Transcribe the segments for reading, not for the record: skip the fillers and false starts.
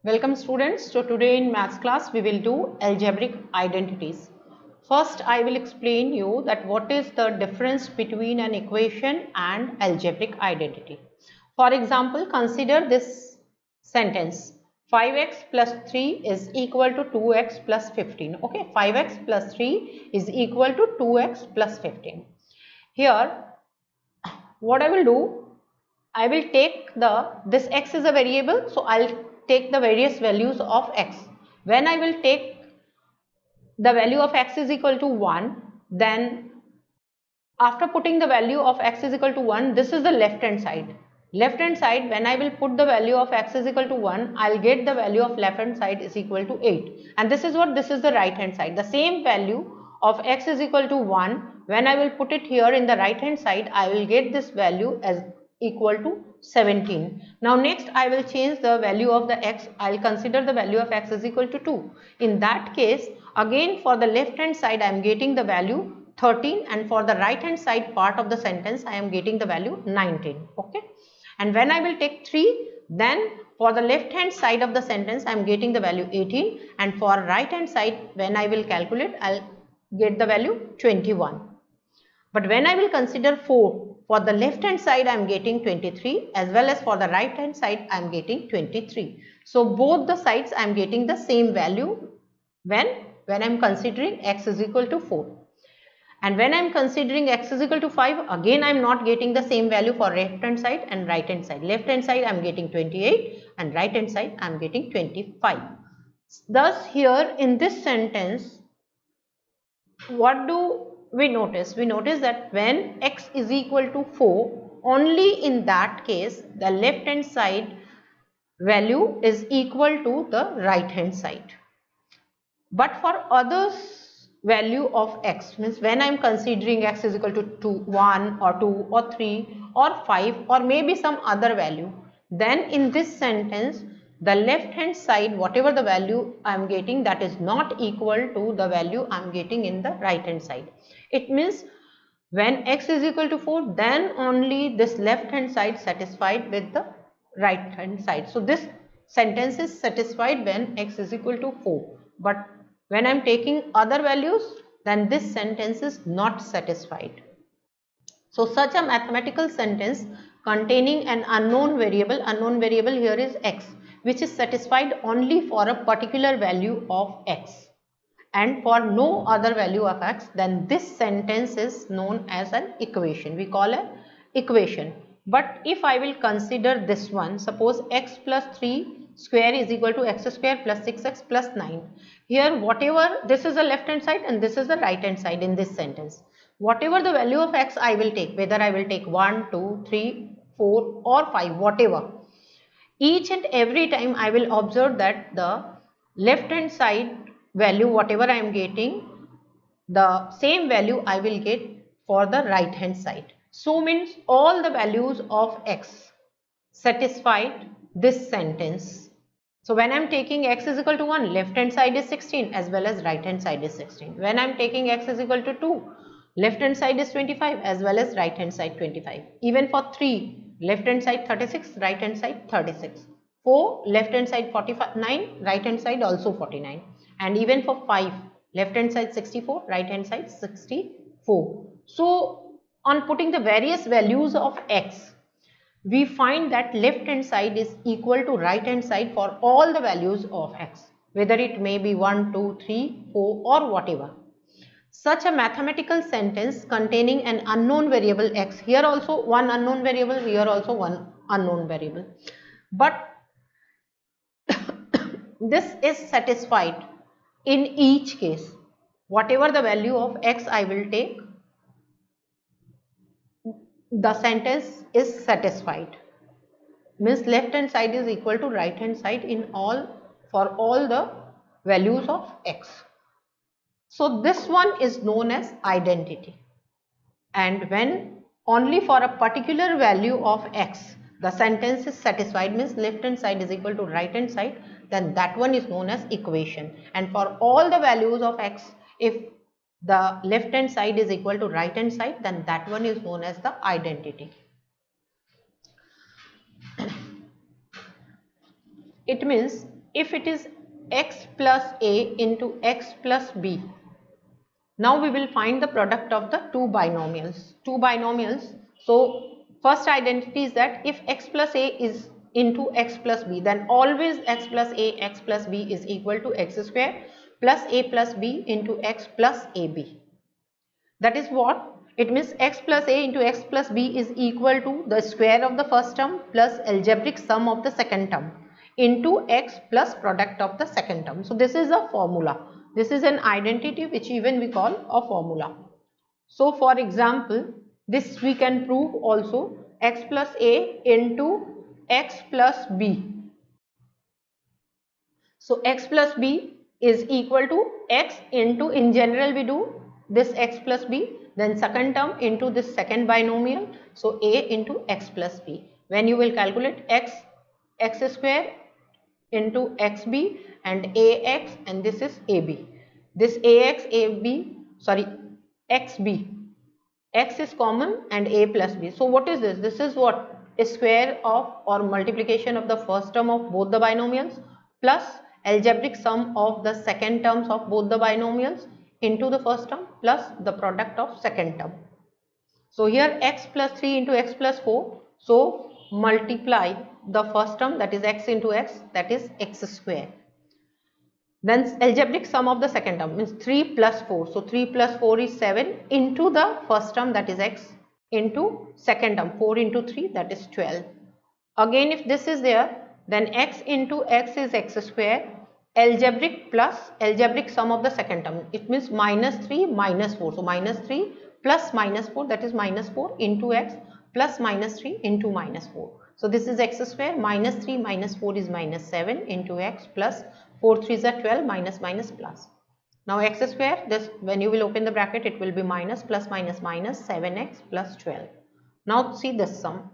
Welcome students. So today in maths class we will do algebraic identities. First I will explain you that what is the difference between an equation and algebraic identity. For example, consider this sentence: 5x plus 3 is equal to 2x plus 15. Okay, 5x plus 3 is equal to 2x plus 15. Here what I will do, I will take this x is a variable, so I'll take the various values of x. When I will take the value of x is equal to 1, then after putting the value of x is equal to 1, this is the left hand side. Left hand side, when I will put the value of x is equal to 1, I'll get the value of left hand side is equal to 8. And this is the right hand side. The same value of x is equal to 1, when I will put it here in the right hand side, I will get this value as equal to 17. Now next I will change the value of the x. I will consider the value of x is equal to 2. In that case, again for the left hand side I am getting the value 13, and for the right hand side part of the sentence I am getting the value 19. Okay, and when I will take 3, then for the left hand side of the sentence I am getting the value 18, and for right hand side when I will calculate I'll get the value 21. But when I will consider 4, for the left hand side I am getting 23, as well as for the right hand side I am getting 23. So both the sides I am getting the same value when I am considering x is equal to 4. And when I am considering x is equal to 5, again I am not getting the same value for left hand side and right hand side. Left hand side I am getting 28 and right hand side I am getting 25. Thus here in this sentence, what do we notice? We notice that when x is equal to 4, only in that case the left hand side value is equal to the right hand side. But for others value of x, means when I am considering x is equal to 2, 1 or 2 or 3 or 5 or maybe some other value, then in this sentence the left hand side whatever the value I am getting, that is not equal to the value I am getting in the right hand side. It means when x is equal to 4, then only this left hand side satisfied with the right hand side. So this sentence is satisfied when x is equal to 4. But when I am taking other values, then this sentence is not satisfied. So such a mathematical sentence containing an unknown variable here is x, which is satisfied only for a particular value of x and for no other value of x, then this sentence is known as an equation. We call it equation. But if I will consider this one, suppose x plus 3 square is equal to x square plus 6x plus 9. Here whatever, this is the left hand side and this is the right hand side in this sentence. Whatever the value of x I will take, whether I will take 1, 2, 3, 4 or 5, whatever, each and every time I will observe that the left hand side value whatever I am getting, the same value I will get for the right hand side. So means all the values of x satisfied this sentence. So when I am taking x is equal to 1, left hand side is 16 as well as right hand side is 16. When I am taking x is equal to 2, left hand side is 25 as well as right hand side 25. Even for 3, left hand side 36, right hand side 36. 4, left hand side 49, right hand side also 49. And even for 5, left hand side 64, right hand side 64. So on putting the various values of x, we find that left hand side is equal to right hand side for all the values of x, whether it may be 1, 2, 3, 4 or whatever. Such a mathematical sentence containing an unknown variable x, here also one unknown variable, here also one unknown variable, but this is satisfied in each case. Whatever the value of x I will take, the sentence is satisfied. Means left hand side is equal to right hand side in all, for all the values of x. So this one is known as identity. And when only for a particular value of x the sentence is satisfied, means left hand side is equal to right hand side, then that one is known as equation. And for all the values of x, if the left hand side is equal to right hand side, then that one is known as the identity. It means if it is x plus a into x plus b. Now we will find the product of the two binomials. So first identity is that if x plus a is into x plus b, then always x plus a x plus b is equal to x square plus a plus b into x plus ab. That is what it means. X plus a into x plus b is equal to the square of the first term plus algebraic sum of the second term into x plus product of the second term. So this is a formula. This is an identity which even we call a formula. So for example, this we can prove also, x plus a into x plus b. So x plus b is equal to x into, in general we do this x plus b, then second term into this second binomial, so a into x plus b. When you will calculate x square into xb and ax, and this is ab. This ax, ab, sorry, xb, x is common and a plus b. So what is this? This is what? A square of or multiplication of the first term of both the binomials plus algebraic sum of the second terms of both the binomials into the first term plus the product of second term. So here x plus 3 into x plus 4. So multiply the first term, that is x into x, that is x square. Then algebraic sum of the second term means 3 plus 4. So 3 plus 4 is 7 into the first term, that is x, into second term 4 into 3, that is 12. Again if this is there, then x into x is x square, algebraic plus algebraic sum of the second term. It means minus 3 minus 4. So minus 3 plus minus 4, that is minus 4 into x plus minus 3 into minus 4. So this is x square, minus 3 minus 4 is minus 7 into x plus 4 3s are 12, minus minus plus. Now x square, this when you will open the bracket it will be minus plus minus minus 7x plus 12. Now see this sum.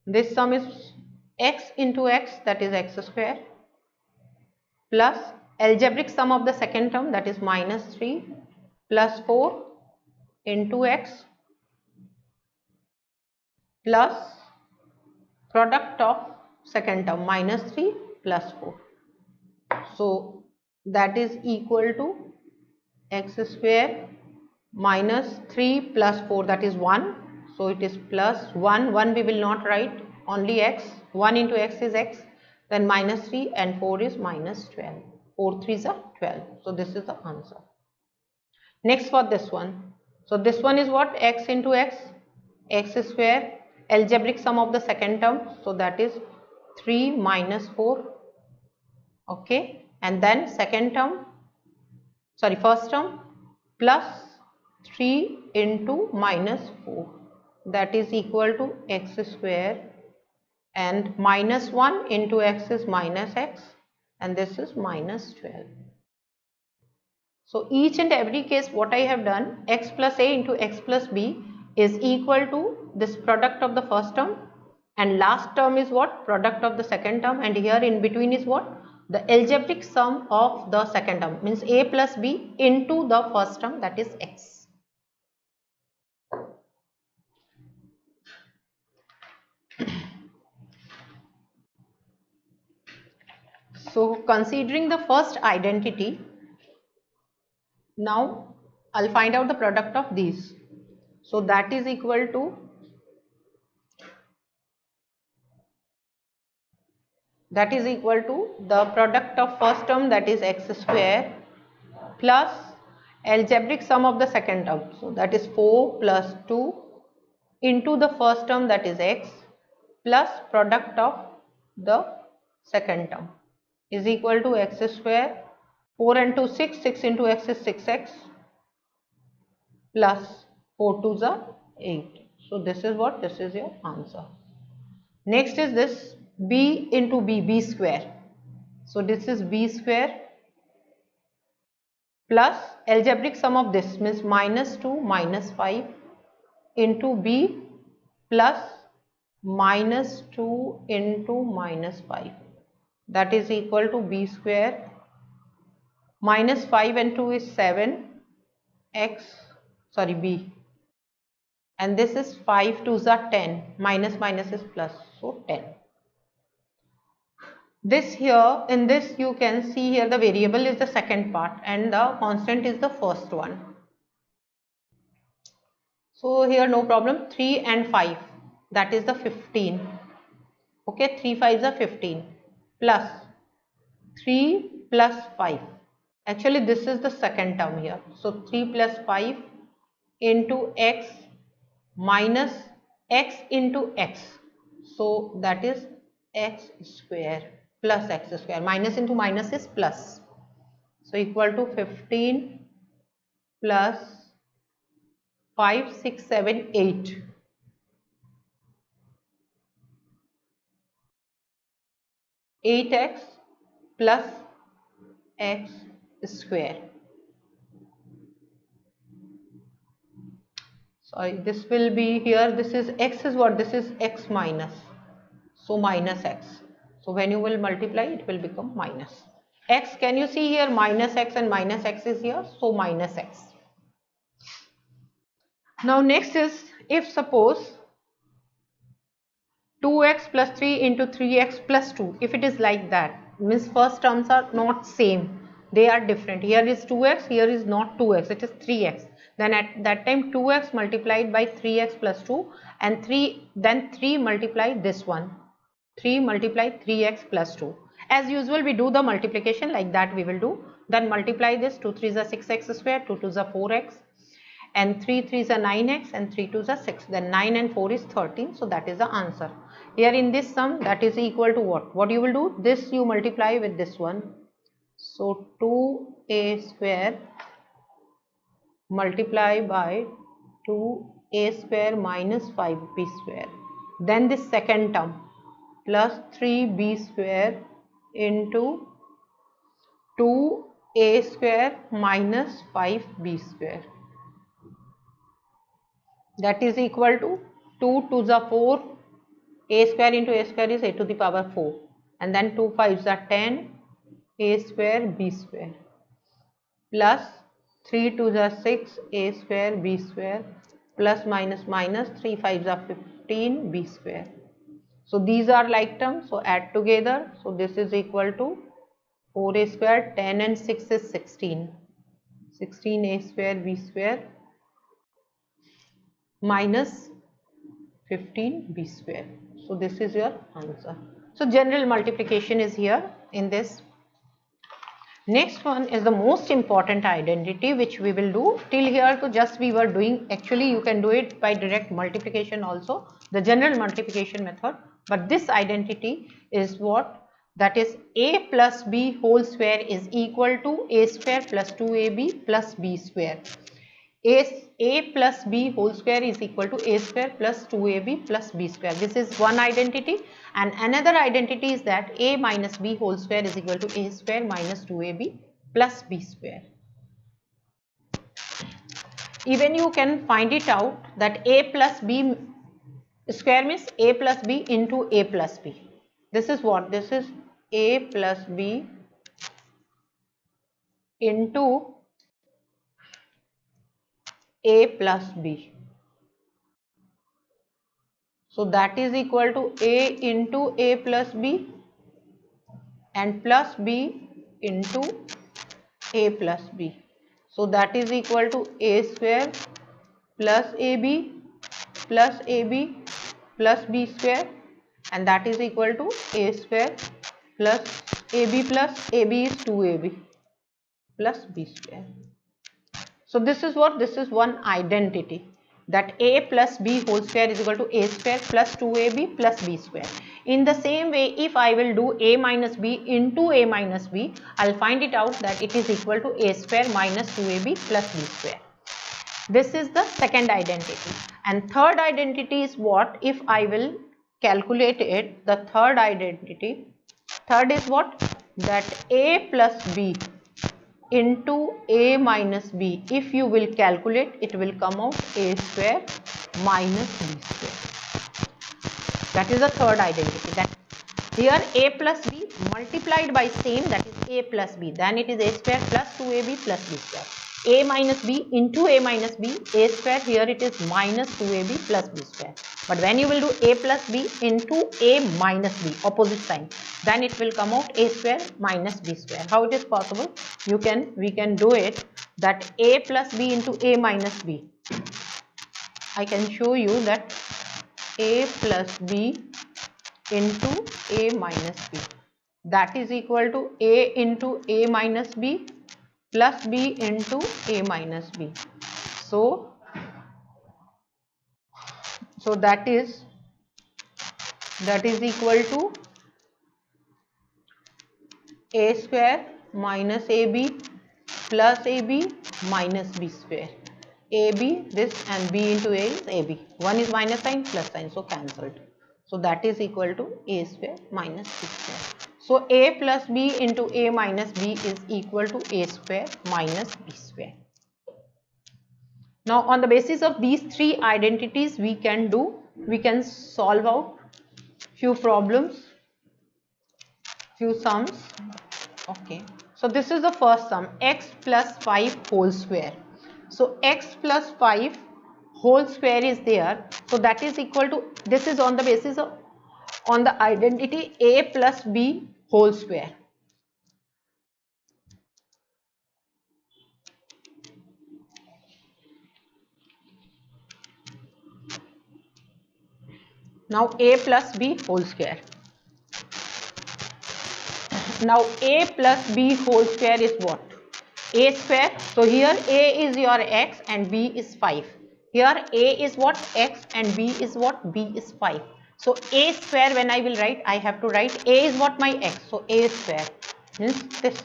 This sum is x into x, that is x square, plus algebraic sum of the second term, that is minus 3 plus 4 into x plus product of second term minus 3 plus 4. So that is equal to x square minus 3 plus 4, that is 1. So it is plus 1, 1 we will not write, only x, 1 into x is x, then minus 3 and 4 is minus 12. 4 3s are 12. So this is the answer. Next for this one. So this one is what? X into x, x square, algebraic sum of the second term, so that is 3 minus 4, okay, and then second term, sorry, first term plus 3 into minus 4, that is equal to x square, and minus 1 into x is minus x, and this is minus 12. So each and every case what I have done, x plus a into x plus b is equal to this product of the first term, and last term is what? Product of the second term, and here in between is what? The algebraic sum of the second term, means a plus b into the first term, that is x. So considering the first identity, now I'll find out the product of these. So that is equal to, the product of first term, that is x square, plus algebraic sum of the second term, so that is 4 plus 2 into the first term, that is x, plus product of the second term is equal to x square, 4 and 2 6, 6 into x is 6x, plus 4 2s are 8. So this is what? This is your answer. Next is this b into b square. So this is b square plus algebraic sum of this, means minus 2 minus 5 into b plus minus 2 into minus 5, that is equal to b square, minus 5 and 2 is 7 x, sorry, b, and this is 5 2s are 10, minus minus is plus, so 10. This here, in this you can see here the variable is the second part and the constant is the first one. So here no problem, 3 and 5, that is the 15. Okay, 3 5s are 15 plus 3 plus 5. Actually this is the second term here. So 3 plus 5 into x minus x into x. So that is x square plus x square. Minus into minus is plus. So equal to 15 plus 5, 6, 7, 8. 8x plus x square. Sorry, this will be here, this is x is what? This is x minus. So minus x. So when you will multiply, it will become minus. X, can you see here minus x and minus x is here? So minus x. Now next is, if suppose 2x plus 3 into 3x plus 2, if it is like that, means first terms are not same, they are different. Here is 2x, here is not 2x, it is 3x. Then at that time 2x multiplied by 3x plus 2 and 3 multiply this one. 3 multiply 3x plus 2. As usual we do the multiplication like that we will do. Then multiply this, 2 3s are 6x square, 2 2s are 4x and 3 3s are 9x and 3 2s are 6. Then 9 and 4 is 13. So that is the answer. Here in this sum, that is equal to what? What you will do? This you multiply with this one. So 2a square multiply by 2a square minus 5b square. Then this second term plus 3b square into 2a square minus 5b square. That is equal to 2 2s are 4, a square into a square is a to the power 4 and then 2 5s are 10, a square b square plus 3 2s are 6, a square b square plus minus minus 3 5s are 15, b square. So these are like terms, so add together. So this is equal to 4a square, 10 and 6 is 16, 16a square b square minus 15b square. So this is your answer. So general multiplication is here in this. Next one is the most important identity which we will do. Till here to just we were doing, actually you can do it by direct multiplication also, the general multiplication method. But this identity is what? That is a plus b whole square is equal to a square plus 2ab plus b square. A plus b whole square is equal to a square plus 2ab plus b square. This is one identity, and another identity is that a minus b whole square is equal to a square minus 2ab plus b square. Even you can find it out that a plus b square means a plus b into a plus b. This is what? This is a plus b into a plus b. So that is equal to a into a plus b and plus b into a plus b. So that is equal to a square plus ab plus b square, and that is equal to a square plus ab is 2ab plus b square. So this is what? This is one identity, that a plus b whole square is equal to a square plus 2ab plus b square. In the same way, if I will do a minus b into a minus b, I'll find it out that it is equal to a square minus 2ab plus b square. This is the second identity. And third identity is what? If I will calculate it, the third identity, third is what? That a plus b into a minus b, if you will calculate, it will come out a square minus b square. That is the third identity. That here a plus b multiplied by same, that is a plus b, then it is a square plus 2ab plus b square. A minus b into a minus b, a square, here it is minus 2ab plus b square. But when you will do a plus b into a minus b, opposite sign, then it will come out a square minus b square. How it is possible? We can do it that a plus b into a minus b. I can show you that a plus b into a minus b, that is equal to a into a minus b plus b into a minus b. So that is equal to a square minus ab plus ab minus b square. ab, this, and b into a is ab. One is minus sign, plus sign, so cancelled. So that is equal to a square minus b square. So a plus b into a minus b is equal to a square minus b square. Now on the basis of these three identities, we can solve out few problems, few sums. Okay, so this is the first sum, x plus 5 whole square. So x plus 5 whole square is there, so that is equal to, this is on the basis of, on the identity a plus b whole square. Now a plus b whole square. Now a plus b whole square is what? A square. So here a is your x and b is 5. Here a is what? X, and b is what? B is 5. So a square, when I will write, I have to write a is what? My x. So a square means this,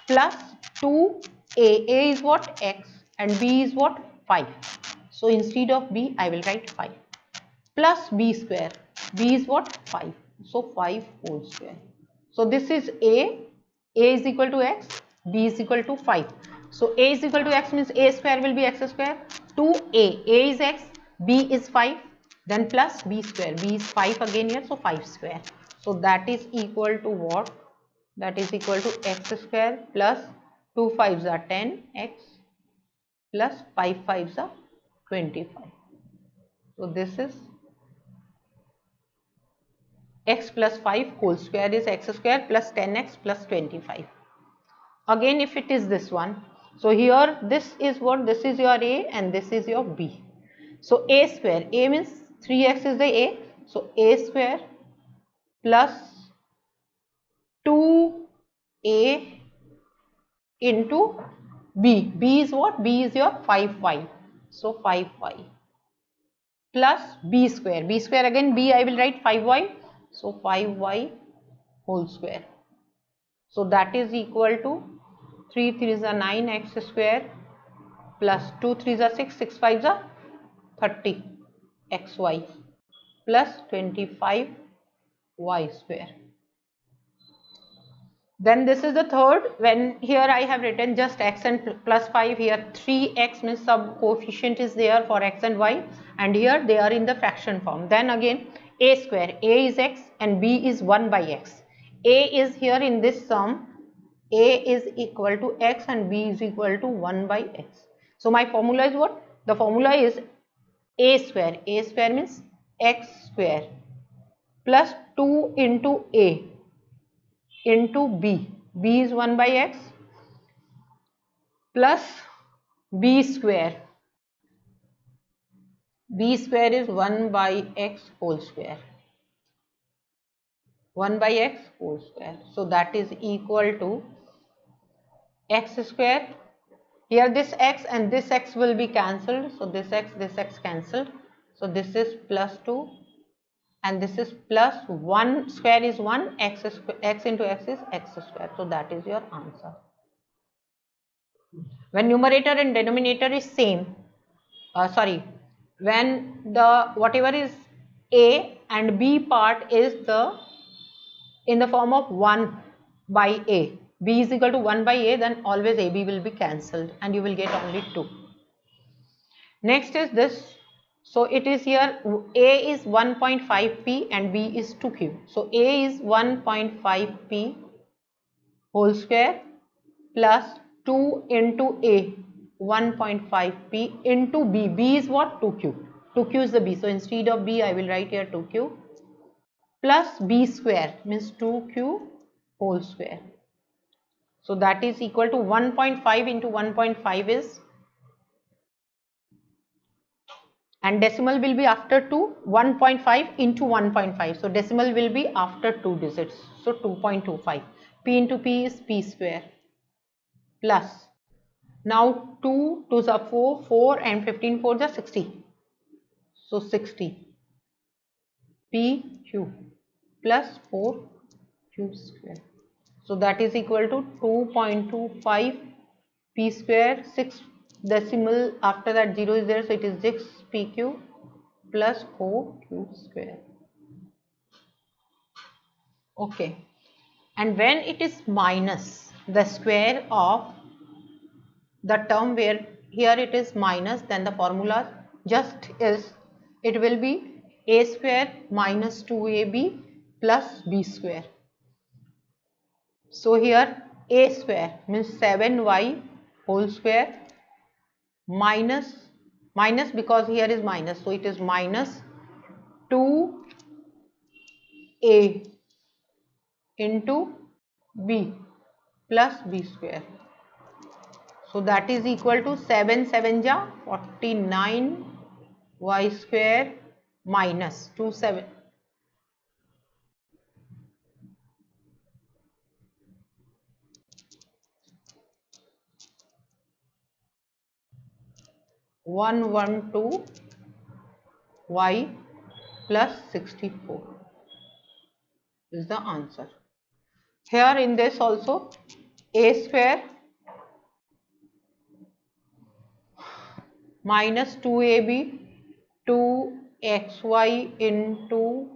plus 2a. A is what? X, and b is what? 5. So instead of b, I will write 5 plus b square. B is what? 5. So 5 whole square. So this is a is equal to x, b is equal to 5. So a is equal to x means a square will be x square, 2a, a is x, b is 5, then plus b square, b is 5 again here, so 5 square. So that is equal to what? That is equal to x square plus 2 5s are 10, x plus 5 5s are 25. So this is x plus 5 whole square is x square plus 10x plus 25. Again, if it is this one, so here this is what? This is your a and this is your b. So a square, a means 3x is the a, so a square plus 2a into b. B is what? B is your 5y, so 5y plus b square. B square again, b I will write 5y, so 5y whole square. So that is equal to 3 3s are 9 x square plus 2 3s are 6, 6 5s are 30 xy plus 25 y square. Then this is the third, when here I have written just x and plus 5, here 3x means some coefficient is there for x and y, and here they are in the fraction form. Then again a square, a is x and b is 1 by x. A is here in this sum, a is equal to x and b is equal to 1 by x. So my formula is what? The formula is a square. A square means x square plus 2 into a into b. B is 1 by x plus b square. B square is 1 by x whole square. 1 by x whole square. So that is equal to x square. Here this x and this x will be cancelled. So this x cancelled. So this is plus 2 and this is plus 1 square is 1, x into x is x square. So that is your answer. When numerator and denominator is same, when the whatever is a and b part is in the form of 1 by a, b is equal to 1 by a, then always ab will be cancelled and you will get only 2. Next is this. So it is here a is 1.5p and b is 2q. So a is 1.5p whole square plus 2 into a 1.5p into b. B is what? 2q. 2q is the b, so instead of b I will write here 2q plus b square means 2q whole square. So that is equal to 1.5 into 1.5 is, and decimal will be after 2, 1.5 into 1.5, so decimal will be after 2 digits, so 2.25. P into p is p square plus, now 2 2s are 4, 4 and 15 4s are 60, so 60 pq plus 4q square. So that is equal to 2.25 p square, 6 decimal after that 0 is there, so it is 6 pq plus 4q square. Okay, and when it is minus the square of the term, where here it is minus, then the formula just is, it will be a square minus 2ab plus b square. So here a square means 7y whole square minus, minus because here is minus, so it is minus 2a into b plus b square. So that is equal to 7 7 ja 49 y square minus 27 112 y plus 64 is the answer. Here in this also a square minus 2ab 2xy into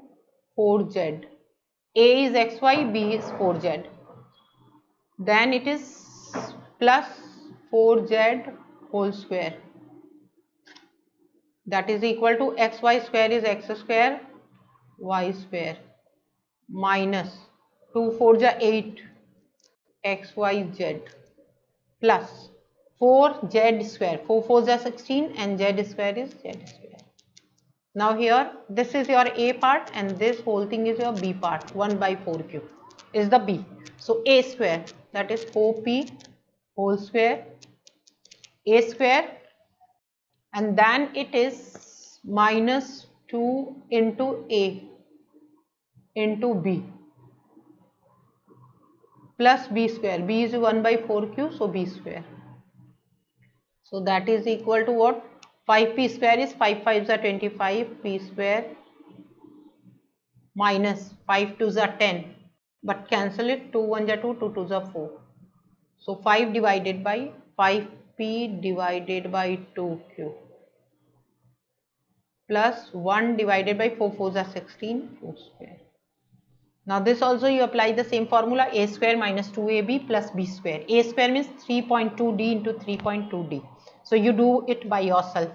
4z. A is xy, b is 4z. Then it is plus 4z whole square. That is equal to xy square is x square, y square minus 2 4 ja 8 xyz plus 4z square, 4 4 ja 16 and z square is z square. Now here this is your a part and this whole thing is your b part. 1 by 4q is the b. So a square, that is 4p whole square, a square, and then it is minus 2 into a into b plus b square. B is 1 by 4q, so b square. So that is equal to what? 5p square is 5 5s are 25, p square minus 5 2s are 10, but cancel it, 2 1s are 2, 2 2s are 4. So 5 divided by 5p divided by 2q plus 1 divided by 4 4s are 16 q square. Now this also you apply the same formula, a square minus 2ab plus b square. A square means 3.2d into 3.2d. So you do it by yourself,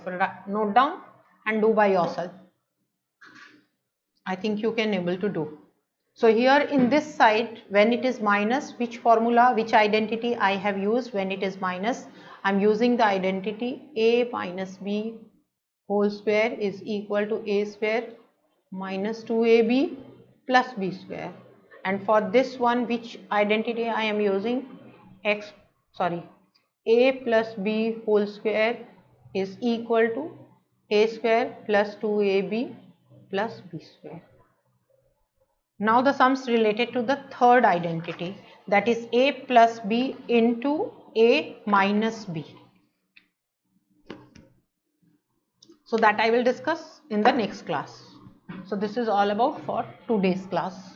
note down and do by yourself. I think you can able to do. So here in this side, when it is minus, which formula, which identity I have used when it is minus? I am using the identity a minus b whole square is equal to a square minus 2ab plus b square. And for this one, which identity I am using? A plus b whole square is equal to a square plus 2ab plus b square. Now the sums related to the third identity, that is a plus b into a minus b. So that I will discuss in the next class. So this is all about for today's class.